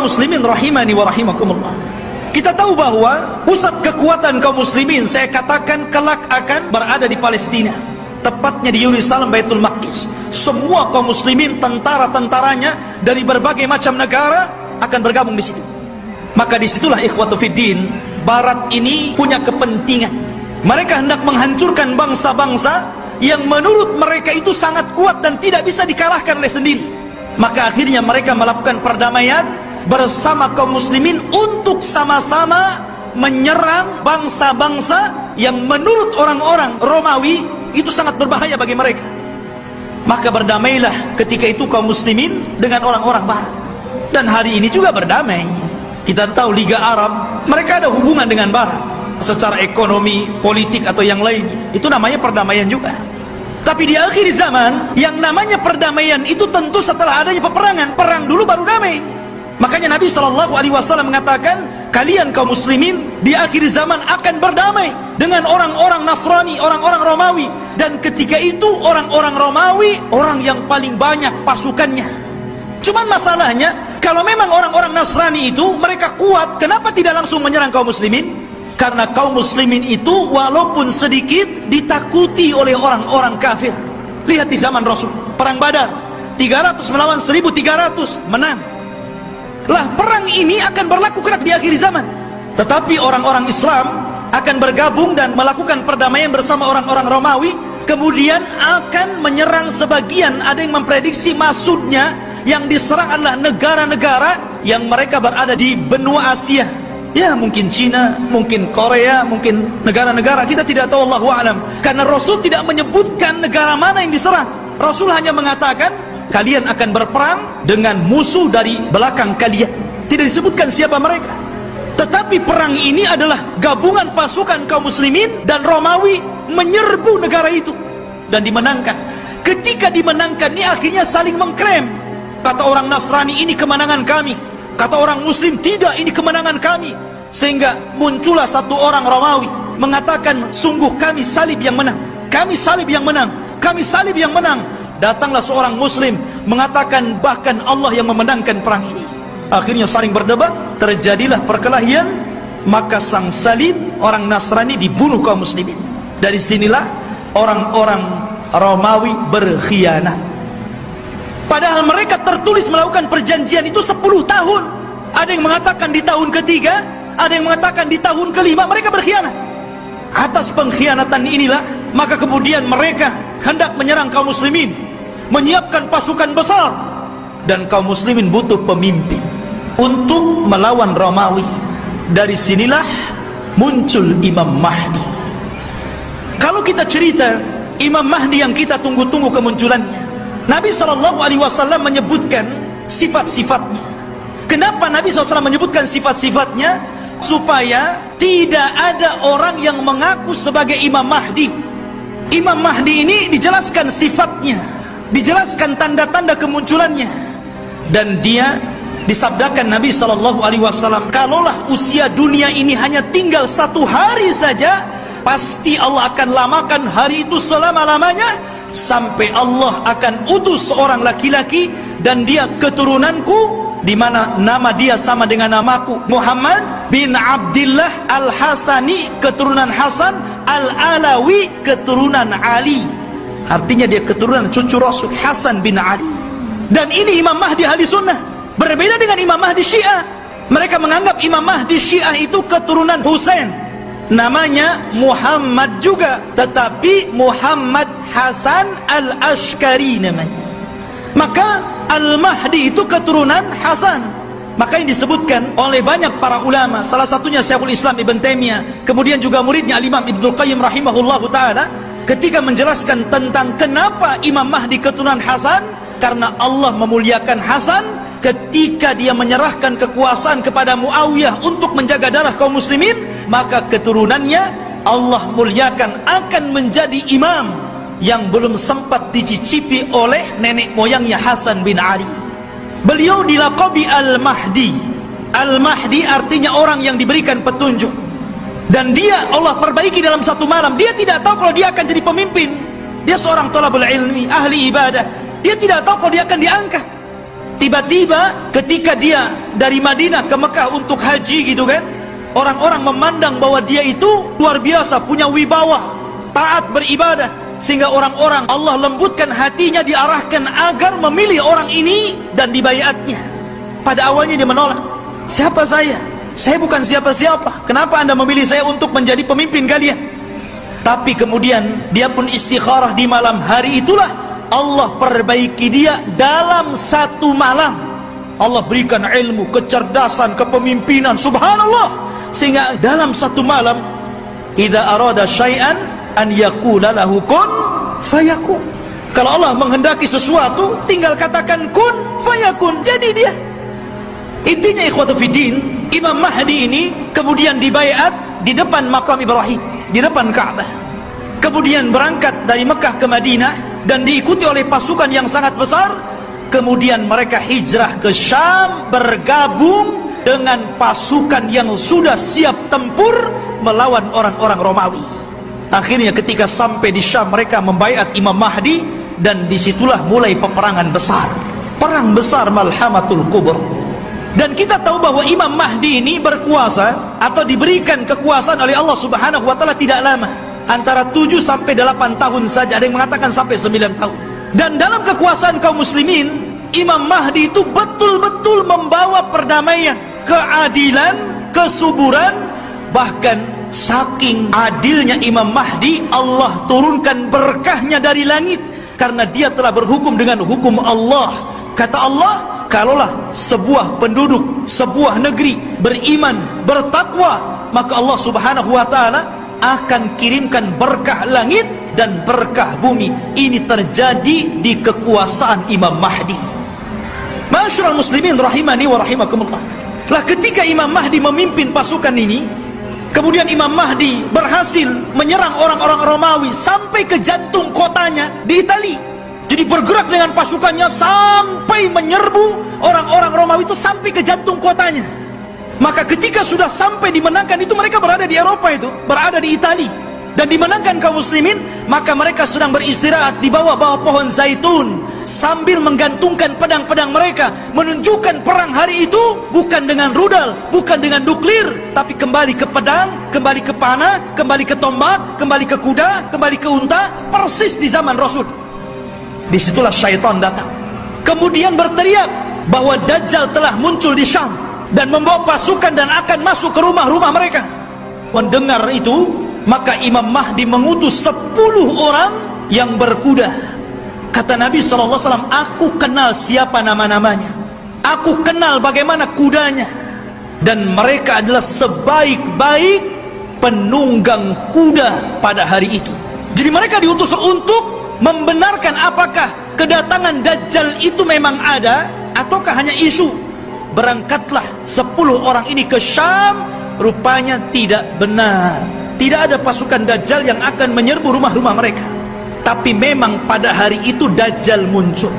kaum muslimin rahimani wa rahimakumullah, kita tahu bahwa pusat kekuatan kaum muslimin, saya katakan kelak akan berada di Palestina, tepatnya di Yerusalem, Baitul Maqdis. Semua kaum muslimin, tentara-tentaranya dari berbagai macam negara akan bergabung di situ. Maka disitulah ikhwatu fiddin, Barat ini punya kepentingan. Mereka hendak menghancurkan bangsa-bangsa yang menurut mereka itu sangat kuat dan tidak bisa dikalahkan oleh sendiri. Maka akhirnya mereka melakukan perdamaian bersama kaum muslimin untuk sama-sama menyerang bangsa-bangsa yang menurut orang-orang Romawi itu sangat berbahaya bagi mereka. Maka berdamailah ketika itu kaum muslimin dengan orang-orang Barat. Dan hari ini juga berdamai. Kita tahu Liga Arab, mereka ada hubungan dengan Barat secara ekonomi, politik atau yang lain. Itu namanya perdamaian juga. Tapi di akhir zaman, yang namanya perdamaian itu tentu setelah adanya peperangan. Perang dulu baru damai. Makanya Nabi SAW mengatakan, kalian kaum muslimin di akhir zaman akan berdamai dengan orang-orang Nasrani, orang-orang Romawi. Dan ketika itu orang-orang Romawi, orang yang paling banyak pasukannya. Cuman masalahnya, kalau memang orang-orang Nasrani itu mereka kuat, kenapa tidak langsung menyerang kaum muslimin? Karena kaum muslimin itu walaupun sedikit ditakuti oleh orang-orang kafir. Lihat di zaman Rasul, perang Badar, 300 melawan 1.300, menang. Lah perang ini akan berlaku kelak di akhir zaman. Tetapi orang-orang Islam akan bergabung dan melakukan perdamaian bersama orang-orang Romawi, kemudian akan menyerang sebagian. Ada yang memprediksi maksudnya yang diserang adalah negara-negara yang mereka berada di benua Asia. Ya mungkin Cina, mungkin Korea, mungkin negara-negara, kita tidak tahu, Allahu a'lam. Karena Rasul tidak menyebutkan negara mana yang diserang. Rasul hanya mengatakan kalian akan berperang dengan musuh dari belakang kalian. Tidak disebutkan siapa mereka. Tetapi perang ini adalah gabungan pasukan kaum muslimin dan Romawi menyerbu negara itu dan dimenangkan. Ketika dimenangkan ini akhirnya saling mengklaim. Kata orang Nasrani, ini kemenangan kami. Kata orang Muslim, tidak, ini kemenangan kami. Sehingga muncullah satu orang Romawi mengatakan, sungguh kami salib yang menang, kami salib yang menang, kami salib yang menang. Datanglah seorang Muslim mengatakan bahkan Allah yang memenangkan perang ini. Akhirnya saling berdebat, terjadilah perkelahian. Maka sang salib, orang Nasrani, dibunuh kaum muslimin. Dari sinilah orang-orang Romawi berkhianat. Padahal mereka tertulis melakukan perjanjian itu 10 tahun. Ada yang mengatakan di tahun ketiga, ada yang mengatakan di tahun kelima, mereka berkhianat. Atas pengkhianatan inilah, maka kemudian mereka hendak menyerang kaum muslimin, menyiapkan pasukan besar. Dan kaum muslimin butuh pemimpin untuk melawan Romawi. Dari sinilah muncul Imam Mahdi. Kalau kita cerita Imam Mahdi yang kita tunggu-tunggu kemunculannya, Nabi SAW menyebutkan sifat-sifatnya. Kenapa Nabi SAW menyebutkan sifat-sifatnya? Supaya tidak ada orang yang mengaku sebagai Imam Mahdi. Imam Mahdi ini dijelaskan sifatnya, dijelaskan tanda-tanda kemunculannya. Dan dia disabdakan Nabi SAW, kalaulah usia dunia ini hanya tinggal 1 hari saja, pasti Allah akan lamakan hari itu selama-lamanya, sampai Allah akan utus seorang laki-laki dan dia keturunanku, di mana nama dia sama dengan namaku, Muhammad bin Abdullah Al-Hasani, keturunan Hasan, Al-Alawi, keturunan Ali. Artinya dia keturunan cucu Rasul, Hasan bin Ali. Dan ini Imam Mahdi ahli sunnah. Berbeda dengan Imam Mahdi Syiah. Mereka menganggap Imam Mahdi Syiah itu keturunan Husain, namanya Muhammad juga, tetapi Muhammad Hasan Al-Ashkari namanya. Maka Al-Mahdi itu keturunan Hasan. Maka yang disebutkan oleh banyak para ulama, salah satunya Syekhul Islam Ibn Taimiyah, kemudian juga muridnya Al-Imam Ibnul Qayyim rahimahullahu ta'ala, ketika menjelaskan tentang kenapa Imam Mahdi keturunan Hasan, karena Allah memuliakan Hasan ketika dia menyerahkan kekuasaan kepada Muawiyah untuk menjaga darah kaum muslimin, maka keturunannya Allah muliakan akan menjadi imam yang belum sempat dicicipi oleh nenek moyangnya Hasan bin Ali. Beliau dilaqabi Al-Mahdi. Al-Mahdi artinya orang yang diberikan petunjuk. Dan dia Allah perbaiki dalam satu malam. Dia tidak tahu kalau dia akan jadi pemimpin. Dia seorang thalabul ilmi, ahli ibadah. Dia tidak tahu kalau dia akan diangkat. Tiba-tiba ketika dia dari Madinah ke Mekah untuk haji gitu kan, orang-orang memandang bahwa dia itu luar biasa, punya wibawa, taat beribadah, sehingga orang-orang Allah lembutkan hatinya, diarahkan agar memilih orang ini dan dibayatnya. Pada awalnya dia menolak. Siapa saya? Saya bukan siapa-siapa. Kenapa anda memilih saya untuk menjadi pemimpin kalian? Tapi kemudian dia pun istikharah di malam hari itulah Allah perbaiki dia dalam satu malam. Allah berikan ilmu, kecerdasan, kepemimpinan, subhanallah, sehingga dalam satu malam, idza arada syai'an an yaqula lahu kun fayakun. Kalau Allah menghendaki sesuatu, tinggal katakan kun fayakun, jadi dia. Intinya ikhwatu fiddin, Imam Mahdi ini kemudian dibaiat di depan makam Ibrahim, di depan Ka'bah. Kemudian berangkat dari Mekah ke Madinah dan diikuti oleh pasukan yang sangat besar. Kemudian mereka hijrah ke Syam, bergabung dengan pasukan yang sudah siap tempur melawan orang-orang Romawi. Akhirnya ketika sampai di Syam, mereka membaiat Imam Mahdi, dan disitulah mulai peperangan besar, perang besar Malhamatul Kubra. Dan kita tahu bahwa Imam Mahdi ini berkuasa atau diberikan kekuasaan oleh Allah Subhanahu wa taala tidak lama, antara 7 sampai 8 tahun saja, ada yang mengatakan sampai 9 tahun. Dan dalam kekuasaan kaum muslimin, Imam Mahdi itu betul-betul membawa perdamaian, keadilan, kesuburan. Bahkan saking adilnya Imam Mahdi, Allah turunkan berkahnya dari langit, karena dia telah berhukum dengan hukum Allah. Kata Allah, kalaulah sebuah penduduk, sebuah negeri beriman, bertakwa, maka Allah Subhanahu wa taala akan kirimkan berkah langit dan berkah bumi. Ini terjadi di kekuasaan Imam Mahdi. Ma'asyiral muslimin rahimani wa rahimakumullah. Lah ketika Imam Mahdi memimpin pasukan ini, kemudian Imam Mahdi berhasil menyerang orang-orang Romawi sampai ke jantung kotanya di Italia. Jadi bergerak dengan pasukannya sampai menyerbu orang-orang Romawi itu sampai ke jantung kotanya. Maka ketika sudah sampai dimenangkan itu, mereka berada di Eropa, itu berada di Italia, dan dimenangkan kaum muslimin, maka mereka sedang beristirahat di bawah pohon zaitun sambil menggantungkan pedang-pedang mereka, menunjukkan perang hari itu bukan dengan rudal, bukan dengan nuklir, tapi kembali ke pedang, kembali ke panah, kembali ke tombak, kembali ke kuda, kembali ke unta, persis di zaman Rasul. Disitulah syaitan datang, kemudian berteriak bahwa Dajjal telah muncul di Syam dan membawa pasukan dan akan masuk ke rumah-rumah mereka. Mendengar itu, maka Imam Mahdi mengutus 10 orang yang berkuda. Kata Nabi SAW, aku kenal siapa nama-namanya, aku kenal bagaimana kudanya, dan mereka adalah sebaik-baik penunggang kuda pada hari itu. Jadi mereka diutus untuk membenarkan apakah kedatangan Dajjal itu memang ada ataukah hanya isu. Berangkatlah 10 orang ini ke Syam. Rupanya tidak benar, tidak ada pasukan Dajjal yang akan menyerbu rumah-rumah mereka. Tapi memang pada hari itu Dajjal muncul.